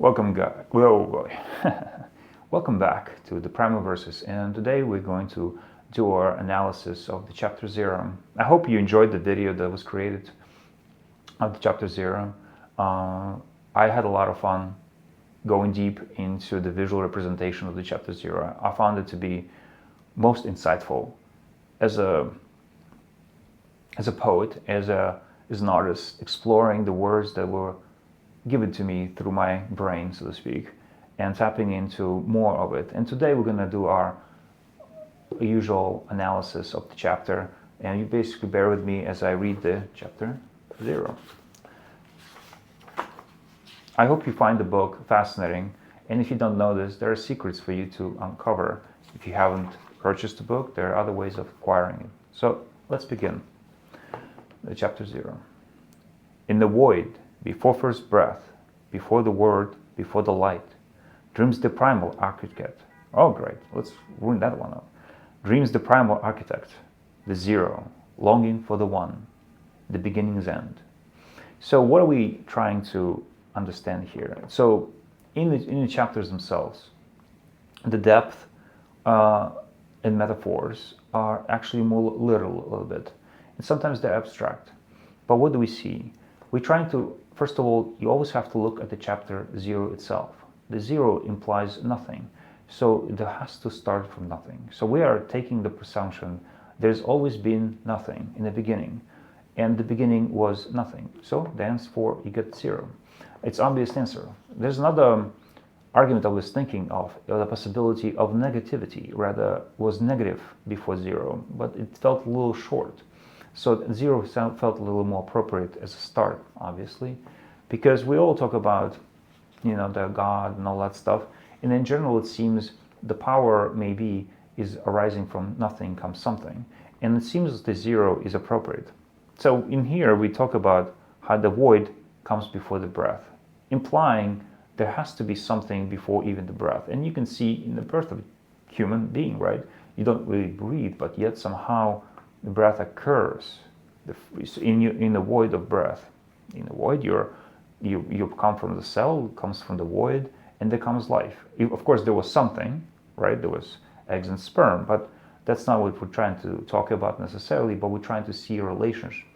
Welcome, whoa. Welcome back to the Primal Verses, and today we're going to do our analysis of the Chapter 0. I hope you enjoyed the video that was created of the Chapter 0. I had a lot of fun going deep into the visual representation of the Chapter 0. I found it to be most insightful as a poet, as an artist, exploring the words that were given to me through my brain, so to speak, and tapping into more of it. And today we're going to do our usual analysis of the chapter, and you basically bear with me as I read the Chapter 0. I hope you find the book fascinating, and if you don't know this, there are secrets for you to uncover. If you haven't purchased the book, there are other ways of acquiring it. So let's begin. The Chapter 0. In the void, before first breath, before the word, before the light, dreams the primal architect. Oh, great, let's ruin that one up. Dreams the primal architect, the zero, longing for the one, the beginning's end. So what are we trying to understand here? So in the chapters themselves, the depth and metaphors are actually more literal a little bit. And sometimes they're abstract. But what do we see? We're trying to, first of all, you always have to look at the Chapter 0 itself. The 0 implies nothing. So it has to start from nothing. So we are taking the presumption there's always been nothing in the beginning. And the beginning was nothing. So therefore you get 0. It's obvious answer. There's another argument I was thinking of, the possibility of negativity, rather was negative before 0, but it felt a little short. So 0 felt a little more appropriate as a start, obviously, because we all talk about, the God and all that stuff. And in general, it seems the power maybe is arising from nothing comes something. And it seems the 0 is appropriate. So in here, we talk about how the void comes before the breath, implying there has to be something before even the breath. And you can see in the birth of a human being, right? You don't really breathe, but yet somehow the breath occurs in the void of breath. In the void, you come from the cell, comes from the void, and there comes life. Of course, there was something, right? There was eggs and sperm, but that's not what we're trying to talk about necessarily, but we're trying to see a relationship.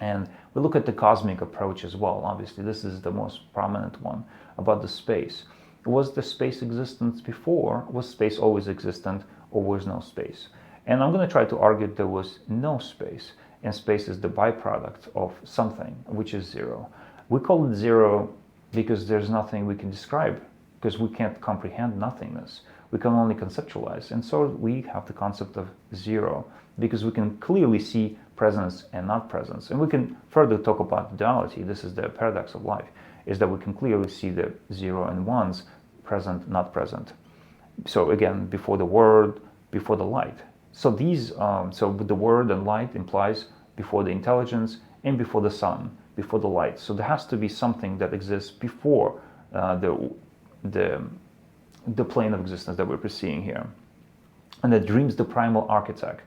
And we look at the cosmic approach as well. Obviously, this is the most prominent one about the space. Was the space existence before? Was space always existent, or was no space? And I'm going to try to argue there was no space, and space is the byproduct of something, which is 0. We call it 0 because there's nothing we can describe, because we can't comprehend nothingness. We can only conceptualize, and so we have the concept of 0, because we can clearly see presence and not presence. And we can further talk about duality. This is the paradox of life, is that we can clearly see the 0 and 1s, present, not present. So again, before the word, before the light. So these, so the word and light implies before the intelligence and before the sun, before the light. So there has to be something that exists before the plane of existence that we're perceiving here. And that dreams the primal architect.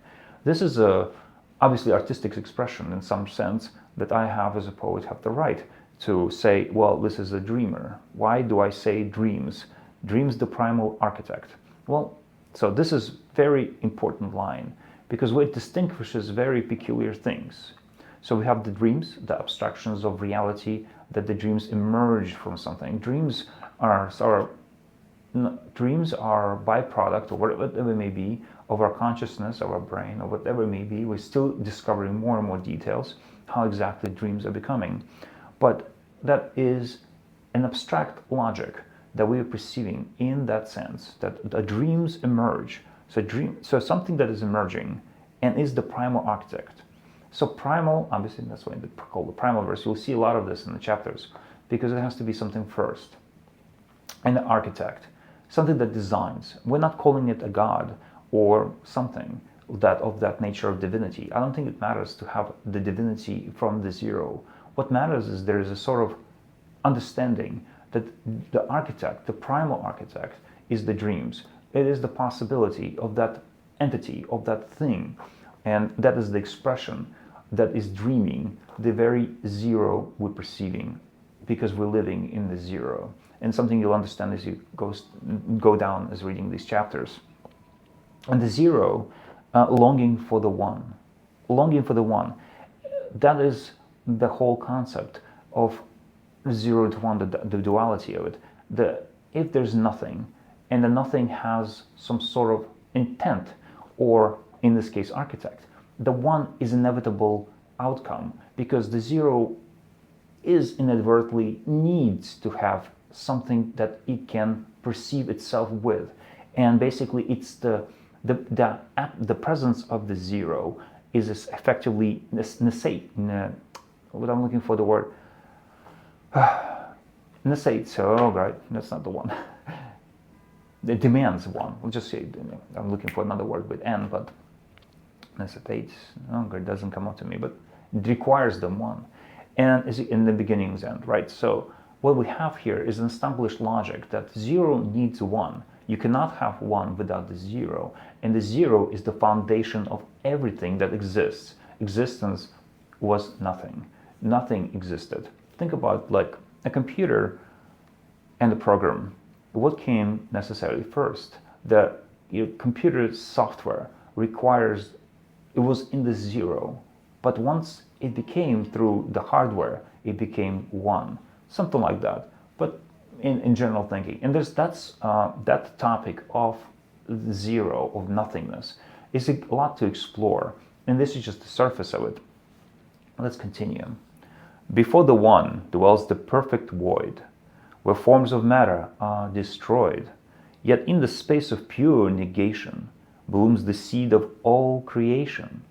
This is a obviously artistic expression in some sense that I have as a poet have the right to say, well, this is a dreamer. Why do I say dreams? Dreams the primal architect. Well, so this is very important line because it distinguishes very peculiar things. So we have the dreams, the abstractions of reality, that the dreams emerge from something. Dreams are byproduct, or whatever it may be, of our consciousness, of our brain, or whatever it may be. We're still discovering more and more details, how exactly dreams are becoming. But that is an abstract logic that we are perceiving in that sense, that the dreams emerge. So something that is emerging and is the primal architect. So primal, obviously that's why it's called the primal verse. You'll see a lot of this in the chapters because it has to be something first. And the architect, something that designs. We're not calling it a god or something of that nature of divinity. I don't think it matters to have the divinity from the 0. What matters is there is a sort of understanding that the architect, the primal architect, is the dreams. It is the possibility of that entity, of that thing. And that is the expression that is dreaming the very 0 we're perceiving, because we're living in the 0. and something you'll understand as you go down as reading these chapters. And the zero, longing for the one. Longing for the one. That is the whole concept of 0 to 1, the duality of it. If there's nothing, and the nothing has some sort of intent, or in this case architect, the one is inevitable outcome, because the zero is inadvertently needs to have something that it can perceive itself with. And basically it's the presence of the zero is effectively necessate. What I'm looking for, the word necessate. So right, that's not the one. It demands one. We'll just say, I'm looking for another word with n, but necessitates. No, it doesn't come up to me, but it requires them one. And is in the beginning's end, right? So what we have here is an established logic that zero needs one. You cannot have one without the zero. And the zero is the foundation of everything that exists. Existence was nothing. Nothing existed. Think about like a computer and a program. What came necessarily first? Your computer's software requires, it was in the zero. But once it became through the hardware, it became one. Something like that. But in general thinking. And that topic of zero, of nothingness, is a lot to explore. And this is just the surface of it. Let's continue. Before the one dwells the perfect void, where forms of matter are destroyed. Yet in the space of pure negation blooms the seed of all creation.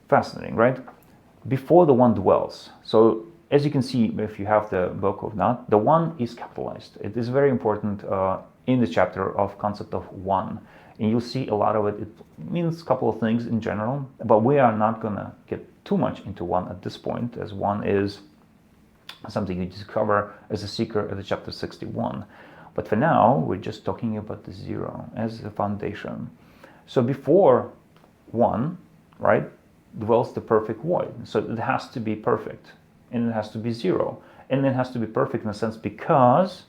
Fascinating, right? Before the one dwells. So as you can see, if you have the book of Not, the one is capitalized. It is very important in the chapter of concept of one. And you'll see a lot of it. It means a couple of things in general, but we are not going to get too much into one at this point, as one is something you discover as a seeker at the chapter 61. But for now, we're just talking about the zero as the foundation. So before one, right, dwells the perfect void. So it has to be perfect, and it has to be zero. And it has to be perfect in a sense because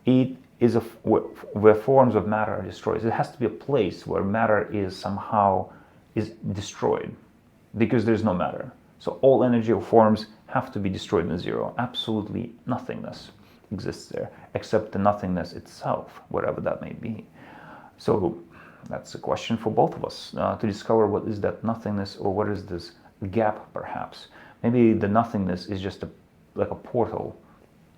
it is where forms of matter are destroyed. It has to be a place where matter is somehow destroyed, because there's no matter. So all energy or forms have to be destroyed in zero. Absolutely nothingness exists there, except the nothingness itself, whatever that may be. So that's a question for both of us, to discover what is that nothingness, or what is this gap perhaps. Maybe the nothingness is just like a portal,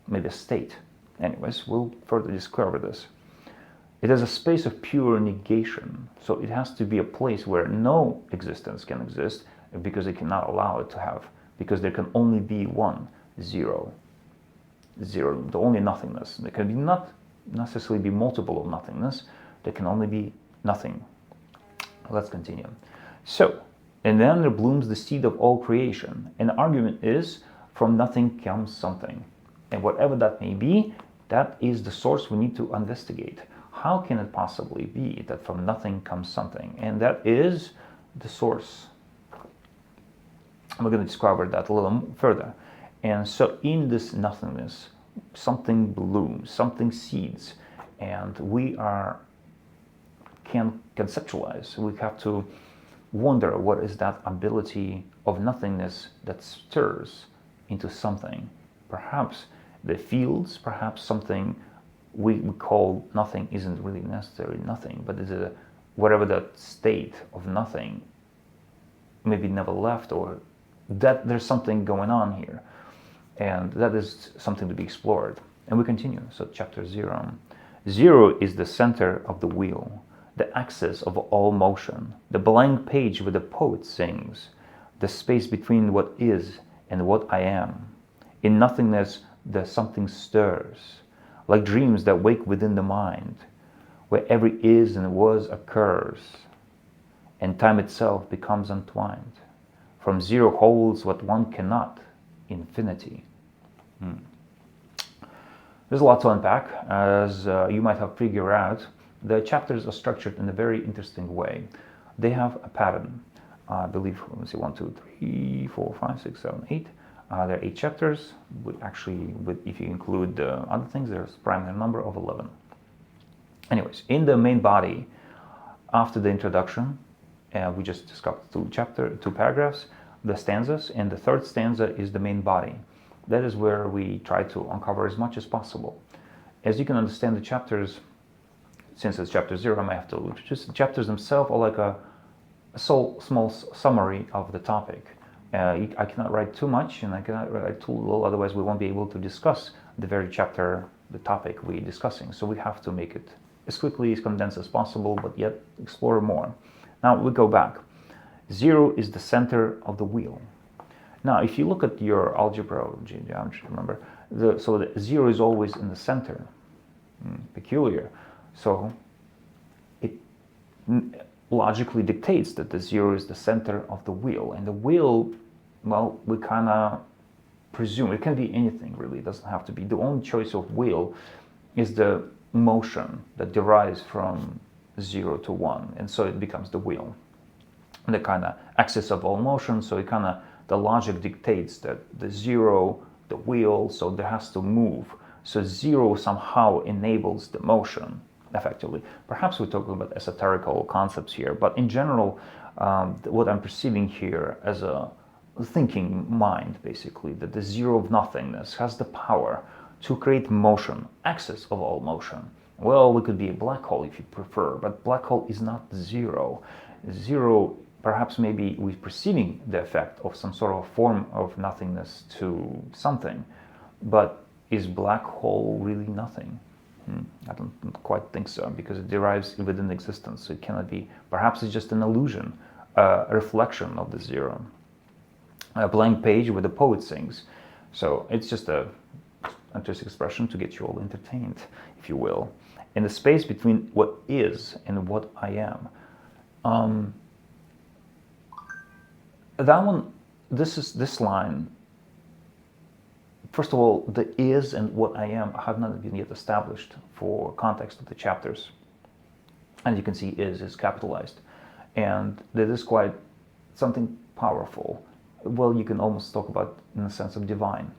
maybe a state. Anyways, we'll further discover this. It is a space of pure negation. So it has to be a place where no existence can exist, because it cannot allow it to have, because there can only be one, zero. Zero, the only nothingness. There can be not necessarily be multiple of nothingness. There can only be nothing. Let's continue. So, and then there blooms the seed of all creation. And the argument is, from nothing comes something. And whatever that may be, that is the source we need to investigate. How can it possibly be that from nothing comes something? And that is the source. We're going to discover that a little further. And so in this nothingness, something blooms, something seeds, and we can conceptualize. We have to wonder what is that ability of nothingness that stirs into something. Perhaps the fields, perhaps something we call nothing isn't really necessarily nothing, but is whatever that state of nothing maybe never left, or that there's something going on here, and that is something to be explored. And we continue. So chapter 0. 0 is the center of the wheel, the axis of all motion, the blank page where the poet sings, the space between what is and what I am. In nothingness, the something stirs, like dreams that wake within the mind, where every is and was occurs, and time itself becomes entwined. From 0 holds what one cannot, infinity. There's a lot to unpack, as you might have figured out. The chapters are structured in a very interesting way. They have a pattern. I believe, let me see, 1, 2, 3, 4, 5, 6, 7, 8. There are 8 chapters. If you include other things, there's primal number of 11. Anyways, in the main body, after the introduction, we just discussed 2 paragraphs, the stanzas, and the 3rd stanza is the main body. That is where we try to uncover as much as possible. As you can understand, the chapters, since it's chapter 0, I might have to introduce the chapters themselves are like a small summary of the topic. I cannot write too much and I cannot write too little, otherwise we won't be able to discuss the very chapter, the topic we're discussing. So we have to make it as quickly, as condensed as possible, but yet explore more. Now we go back. 0 is the center of the wheel. Now if you look at your algebra or geometry, remember, so the 0 is always in the center. Peculiar. So it logically dictates that the 0 is the center of the wheel. And the wheel, well, we kind of presume, it can be anything really, it doesn't have to be. The only choice of wheel is the motion that derives from 0 to 1, and so it becomes the wheel. The kind of axis of all motion, so it kind of, the logic dictates that the 0, the wheel, so there has to move. So 0 somehow enables the motion, effectively. Perhaps we're talking about esoterical concepts here, but in general, what I'm perceiving here as a thinking mind, basically, that the 0 of nothingness has the power to create motion, axis of all motion. Well, it could be a black hole if you prefer, but black hole is not 0. 0, perhaps maybe we're perceiving the effect of some sort of form of nothingness to something, but is black hole really nothing? I don't quite think so, because it derives within existence, so it cannot be. Perhaps it's just an illusion, a reflection of the 0. A blank page where the poet sings. So it's just a interesting expression to get you all entertained, if you will. In the space between what is and what I am. That one, this line, first of all, the is and what I am have not been yet established for context of the chapters. And you can see is capitalized. And that is quite something powerful. Well, you can almost talk about in the sense of divine.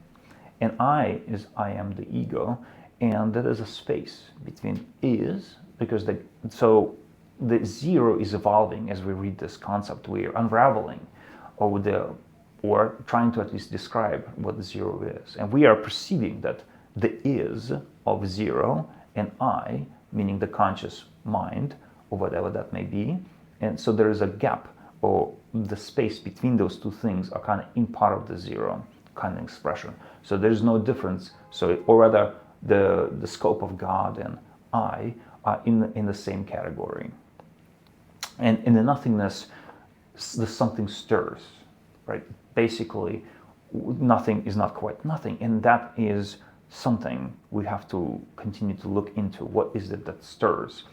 And I am the ego, and that is a space between is, because so the 0 is evolving as we read this concept. We are unraveling, or trying to at least describe what the 0 is. And we are perceiving that the is of 0 and I, meaning the conscious mind, or whatever that may be. And so there is a gap, or the space between those two things are kind of in part of the 0 kind of expression. So there's no difference. So, or rather, the scope of God and I are in the same category. And in the nothingness, the something stirs, right? Basically, nothing is not quite nothing, and that is something we have to continue to look into. What is it that stirs?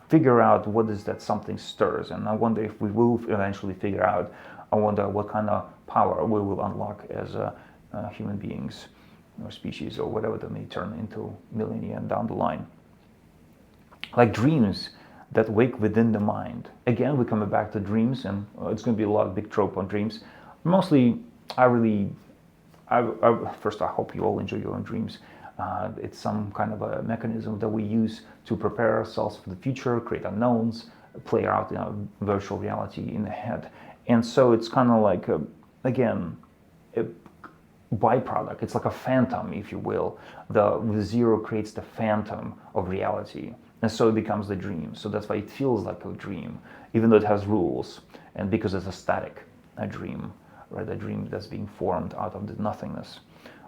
Figure out what is that something stirs, and I wonder if we will eventually figure out. I wonder what kind of power we will unlock as human beings or species, or whatever they may turn into millennia down the line. Like dreams that wake within the mind. Again, we're coming back to dreams, and it's going to be a lot of big trope on dreams. Mostly, first, I hope you all enjoy your own dreams. It's some kind of a mechanism that we use to prepare ourselves for the future, create unknowns, play out virtual reality in the head. And so it's kind of like, again, a byproduct. It's like a phantom, if you will. The 0 creates the phantom of reality. And so it becomes the dream. So that's why it feels like a dream, even though it has rules. And because it's a static, a dream, right? A dream that's being formed out of the nothingness,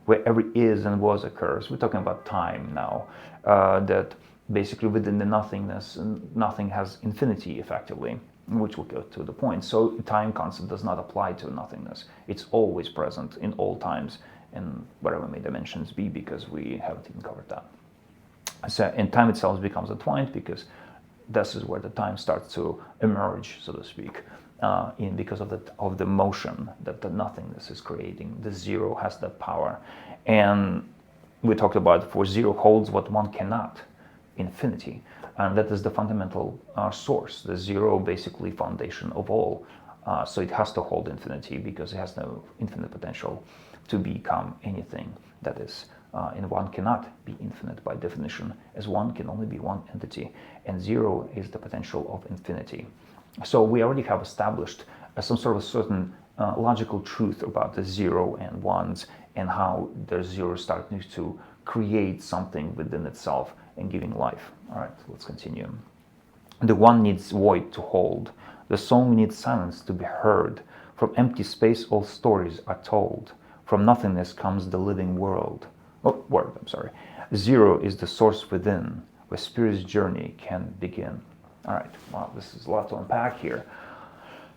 where every is and was occurs. We're talking about time now, that basically within the nothingness, nothing has infinity effectively, which will go to the point. So time concept does not apply to nothingness. It's always present in all times, and whatever may dimensions be, because we haven't even covered that. So, and time itself becomes entwined, because this is where the time starts to emerge, so to speak, because of the motion that the nothingness is creating. The 0 has that power, and we talked about, for 0 holds what one cannot, infinity, and that is the fundamental source. The 0 basically foundation of all. So it has to hold infinity, because it has no infinite potential to become anything that is. And one cannot be infinite by definition, as one can only be one entity, and zero is the potential of infinity. So we already have established some sort of certain logical truth about the zero and ones, and how the zero starting to create something within itself and giving life. All right, let's continue. The one needs void to hold. The song needs silence to be heard. From empty space all stories are told. From nothingness comes the living world. Zero is the source within, where spirit's journey can begin. All right, wow, this is a lot to unpack here.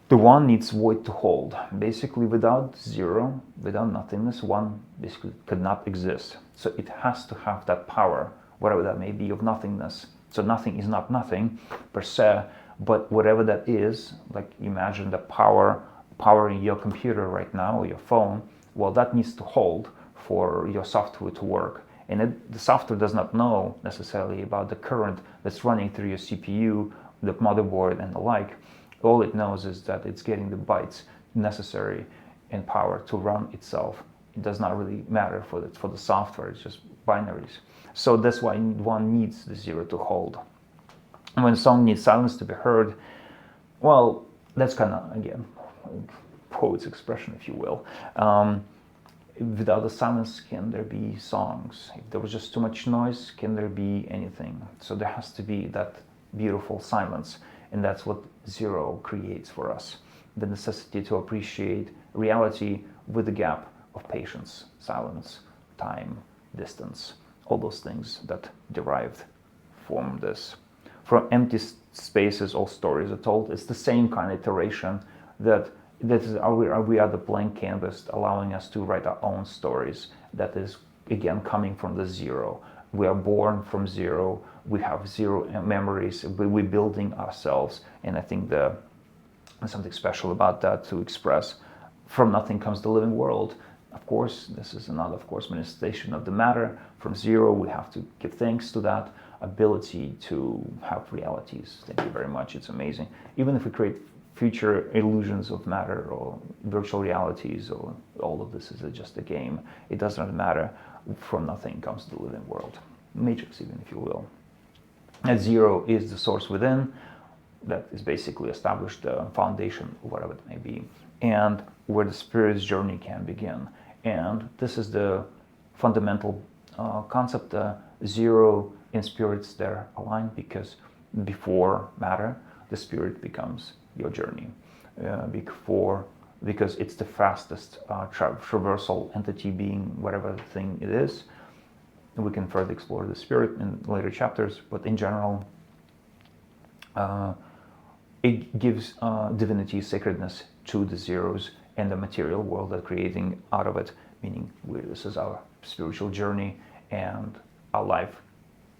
The one needs void to hold. Basically, without zero, without nothingness, one basically could not exist. So it has to have that power, whatever that may be, of nothingness. So nothing is not nothing per se, but whatever that is, like imagine the powering your computer right now, or your phone, well, that needs to hold for your software to work. And the software does not know necessarily about the current that's running through your CPU, the motherboard, and the like. All it knows is that it's getting the bytes necessary and power to run itself. It does not really matter for the software, it's just binaries. So that's why one needs the zero to hold. And when a song needs silence to be heard, well, that's kind of, again, poet's expression, if you will. Without the silence, can there be songs? If there was just too much noise, can there be anything? So there has to be that beautiful silence, and that's what zero creates for us. The necessity to appreciate reality with the gap of patience, silence, time, distance, all those things that derived from this. From empty spaces, all stories are told. It's the same kind of iteration that we are the blank canvas, allowing us to write our own stories. That is, again, coming from the zero. We are born from zero. We have zero memories. We're building ourselves, and I think there's something special about that to express. From nothing comes the living world. Of course, this is another, manifestation of the matter. From zero, we have to give thanks to that ability to have realities. Thank you very much. It's amazing. Even if we create future illusions of matter or virtual realities, or all of this is just a game, it doesn't matter. From nothing comes the living world. Matrix, even, if you will. And zero is the source within. That is basically established the foundation, whatever it may be, and where the spirit's journey can begin. And this is the fundamental concept. Zero in spirits, they're aligned, because before matter, the spirit becomes your journey. Because it's the fastest traversal entity, being whatever thing it is. And we can further explore the spirit in later chapters, but in general, it gives divinity, sacredness to the zeros and the material world that creating out of it, meaning this is our spiritual journey, and our life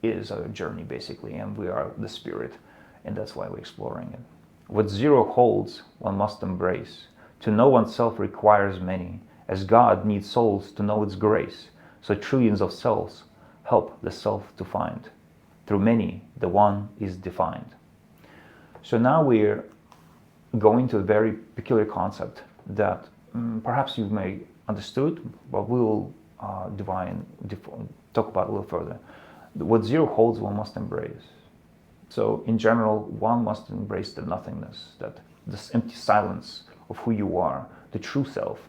is a journey, basically, and we are the spirit, and that's why we're exploring it. What zero holds, one must embrace. To know oneself requires many, as God needs souls to know its grace. So trillions of selves help the self to find. Through many, the one is defined. So now we're going to a very peculiar concept that perhaps you may understood, but we will talk about a little further. What zero holds, one must embrace. So in general, one must embrace the nothingness, that this empty silence of who you are, the true self.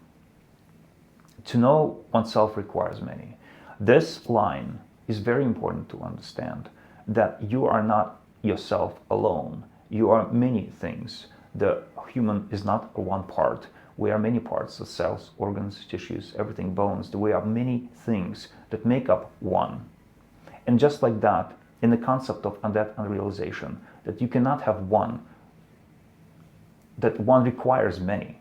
To know oneself requires many. This line is very important to understand, that you are not yourself alone. You are many things. The human is not one part. We are many parts, the cells, organs, tissues, everything, bones. We are many things that make up one. And just like that, in the concept of that unrealization, that you cannot have one, that one requires many.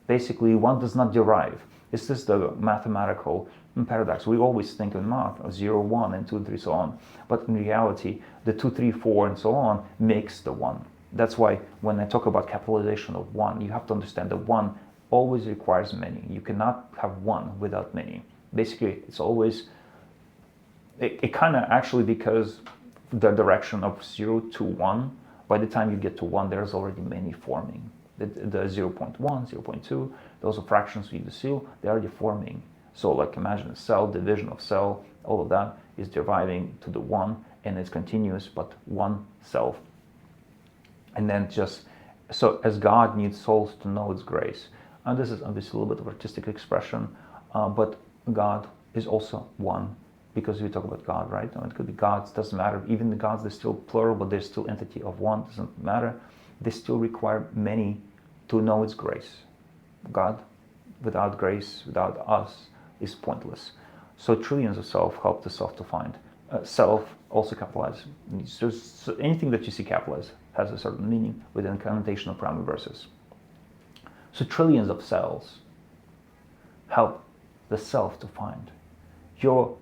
Basically, one does not derive. It's just the mathematical paradox. We always think in math of 0, 1, and 2, 3, so on. But in reality, the 2, 3, 4, and so on makes the one. That's why when I talk about capitalization of one, you have to understand that one always requires many. You cannot have one without many. Basically, it's always, it kind of actually, because the direction of 0 to 1, by the time you get to 1, there's already many forming. The 0.1, 0.2, those are fractions you see, they are deforming. So like imagine a cell, division of cell, all of that is deriving to the one, and it's continuous, but one self. And then just, so as God needs souls to know its grace, and this is obviously a little bit of artistic expression, but God is also one, because we talk about God, right? It could be gods, doesn't matter. Even the gods, they're still plural, but they're still entity of one, doesn't matter. They still require many to know its grace. God, without grace, without us, is pointless. So trillions of self help the self to find. Self, also capitalized. So anything that you see capitalized has a certain meaning within connotation of Primal verses. So trillions of cells help the self to find. Your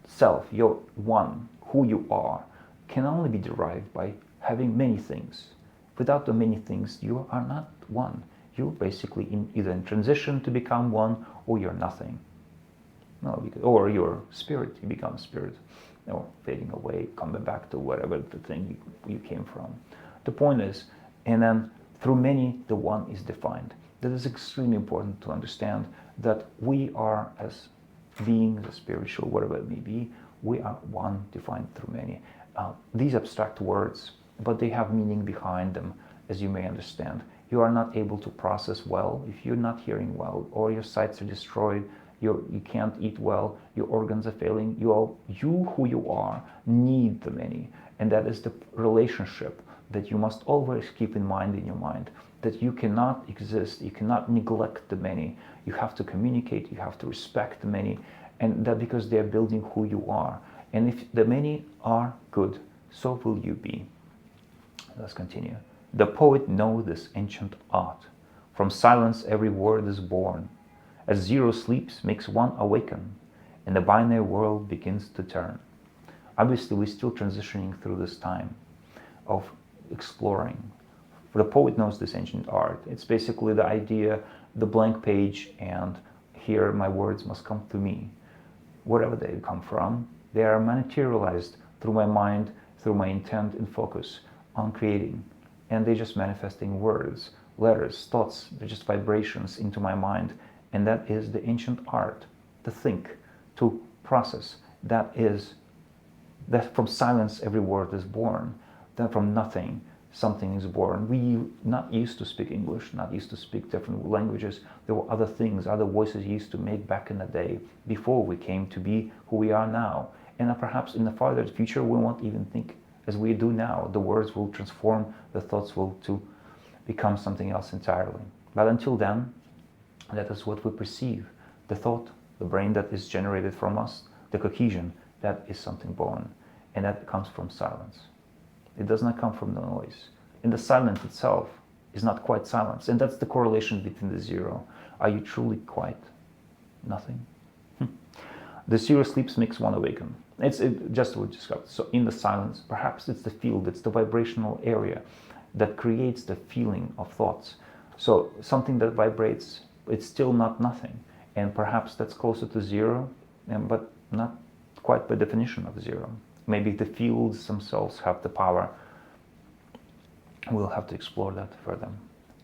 self, your one, who you are, can only be derived by having many things. Without the many things, you are not one. You're basically either in transition to become one, or you're nothing. No, or you're spirit, you become spirit, or fading away, coming back to whatever the thing you came from. The point is, and then through many, the one is defined. That is extremely important to understand, that we are, as beings, as spiritual, whatever it may be, we are one defined through many. These abstract words, but they have meaning behind them, as you may understand. You are not able to process well if you're not hearing well, or your sights are destroyed, you can't eat well, your organs are failing. You who you are need the many, and that is the relationship that you must always keep in your mind, that you cannot exist, you cannot neglect the many. You have to communicate, you have to respect the many, and that because they are building who you are. And if the many are good, so will you be. Let's continue. The poet knows this ancient art. From silence every word is born. As zero sleeps makes one awaken, and the binary world begins to turn. Obviously, we're still transitioning through this time of exploring. The poet knows this ancient art. It's basically the idea, the blank page, and here my words must come to me. Wherever they come from, they are materialized through my mind, through my intent and focus on creating. And they're just manifesting words, letters, thoughts, they're just vibrations into my mind. And that is the ancient art, to think, to process. That from silence every word is born. That from nothing something is born. We not used to speak English, not used to speak different languages. There were other things, other voices used to make back in the day, before we came to be who we are now. And perhaps in the farther future we won't even think as we do now. The words will transform, the thoughts will to become something else entirely. But until then, that is what we perceive. The thought, the brain that is generated from us, the cohesion, that is something born. And that comes from silence. It does not come from the noise. And the silence itself is not quite silence. And that's the correlation between the zero. Are you truly quite nothing? The zero sleeps makes one awaken. It's just what we discussed. So in the silence, perhaps it's the field, it's the vibrational area that creates the feeling of thoughts. So something that vibrates, it's still not nothing. And perhaps that's closer to zero, but not quite by definition of zero. Maybe the fields themselves have the power. We'll have to explore that further.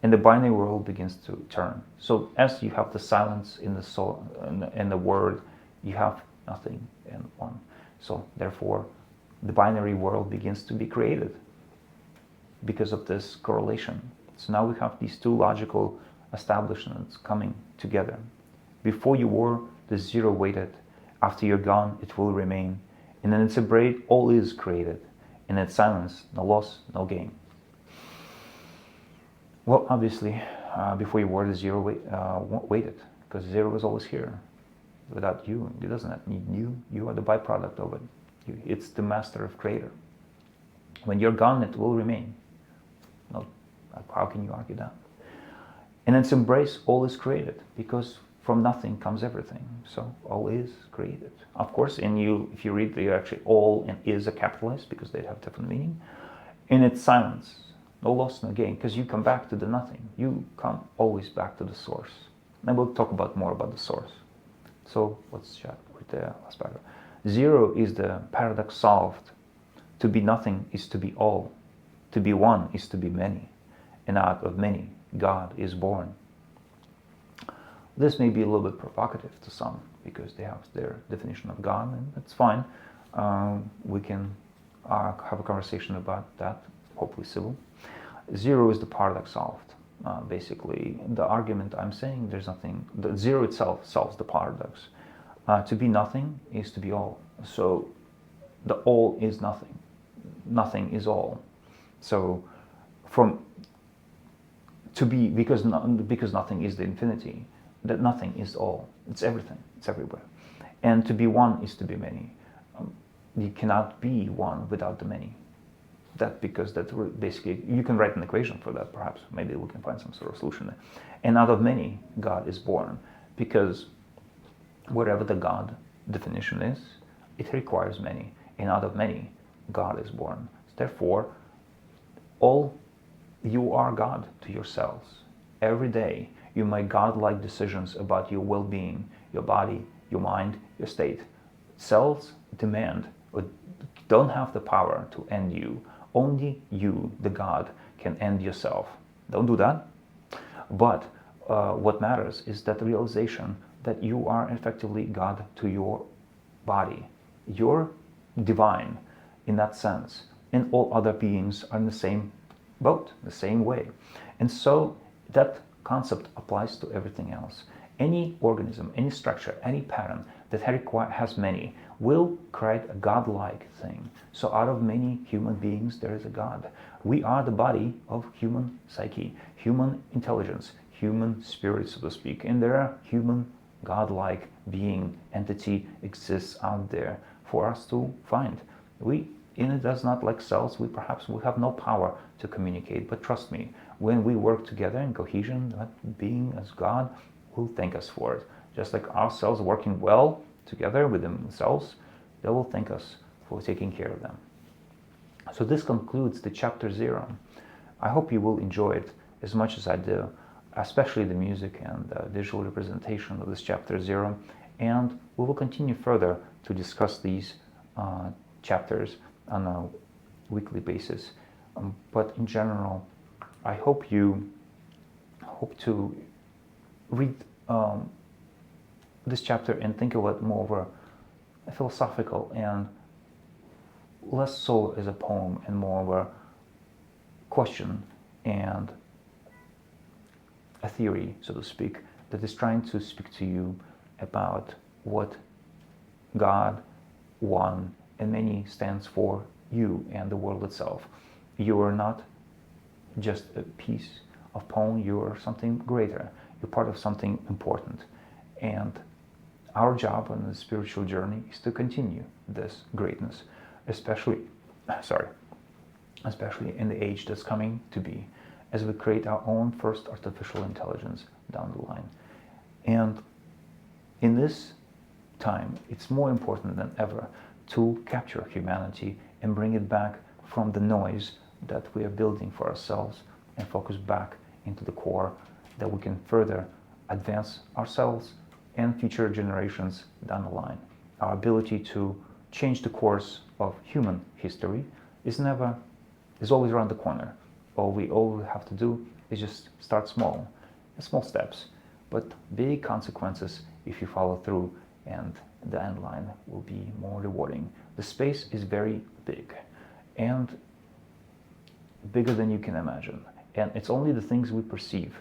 And the binary world begins to turn. So as you have the silence in the soul, in the word, you have nothing and one. So therefore, the binary world begins to be created because of this correlation. So now we have these two logical establishments coming together. Before you were, the zero waited. After you're gone, it will remain. And then it's a break, all is created. And it's silence, no loss, no gain. Well, obviously, before you were, the zero waited, because zero was always here. Without you, it does not need you. You are the byproduct of it. It's the master of creator. When you're gone, it will remain. No, how can you argue that? And it's embrace, all is created, because from nothing comes everything. So all is created. Of course, if you read, actually all and is are capitalized because they have different meaning. And it's silence, no loss, no gain, because you come back to the nothing. You come always back to the source. And we'll talk more about the source. So let's chat with the last paragraph. Zero is the paradox solved. To be nothing is to be all. To be one is to be many. And out of many, God is born. This may be a little bit provocative to some because they have their definition of God, and that's fine. We can have a conversation about that, hopefully civil. Zero is the paradox solved. Basically, the argument I'm saying, there's nothing, the zero itself solves the paradox. To be nothing is to be all. So the all is nothing. Nothing is all. So from to be, because nothing is the infinity, that nothing is all. It's everything. It's everywhere. And to be one is to be many. You cannot be one without the many. That because that basically, you can write an equation for that perhaps. Maybe we can find some sort of solution there. And out of many, God is born. Because whatever the God definition is, it requires many. And out of many, God is born. Therefore, all you are God to yourselves. Every day, you make God-like decisions about your well-being, your body, your mind, your state. Selves demand or don't have the power to end you. Only you, the God, can end yourself. Don't do that. But what matters is that realization that you are effectively God to your body. You're divine in that sense, and all other beings are in the same boat, the same way. And so that concept applies to everything else. Any organism, any structure, any pattern that has many will create a godlike thing. So out of many human beings, there is a God. We are the body of human psyche, human intelligence, human spirit, so to speak. And there are human godlike being, entity exists out there for us to find. And it does not like cells, we have no power to communicate, but trust me, when we work together in cohesion, that being as God will thank us for it. Just like our cells working well together with themselves, they will thank us for taking care of them. So this concludes the chapter 0. I hope you will enjoy it as much as I do, especially the music and the visual representation of this chapter 0. And we will continue further to discuss these chapters on a weekly basis. But in general, I hope to read this chapter and think of it more of a philosophical and less so as a poem and more of a question and a theory, so to speak, that is trying to speak to you about what God, one, and many stands for you and the world itself. You are not just a piece of poem, you are something greater. You're part of something important. And our job on the spiritual journey is to continue this greatness, especially in the age that's coming to be, as we create our own first artificial intelligence down the line. And in this time, it's more important than ever to capture humanity and bring it back from the noise that we are building for ourselves and focus back into the core, that we can further advance ourselves and future generations down the line. Our ability to change the course of human history is always around the corner. All we have to do is just start small steps, but big consequences if you follow through, and the end line will be more rewarding. The space is very big, and bigger than you can imagine. And it's only the things we perceive.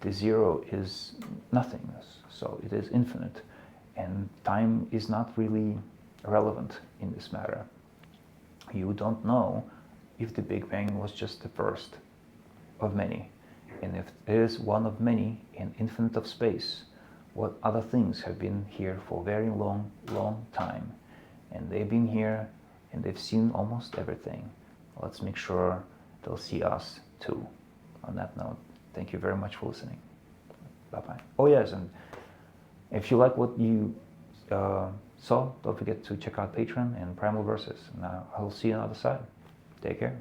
The zero is nothingness, so it is infinite. And time is not really relevant in this matter. You don't know if the Big Bang was just the first of many. And if it is one of many in infinite of space, what other things have been here for a very long, long time. And they've been here and they've seen almost everything. Let's make sure they'll see us too. On that note, thank you very much for listening. Bye-bye. Oh yes, and if you like what you saw, don't forget to check out Patreon and Primal Verses. And I'll see you on the other side. Take care.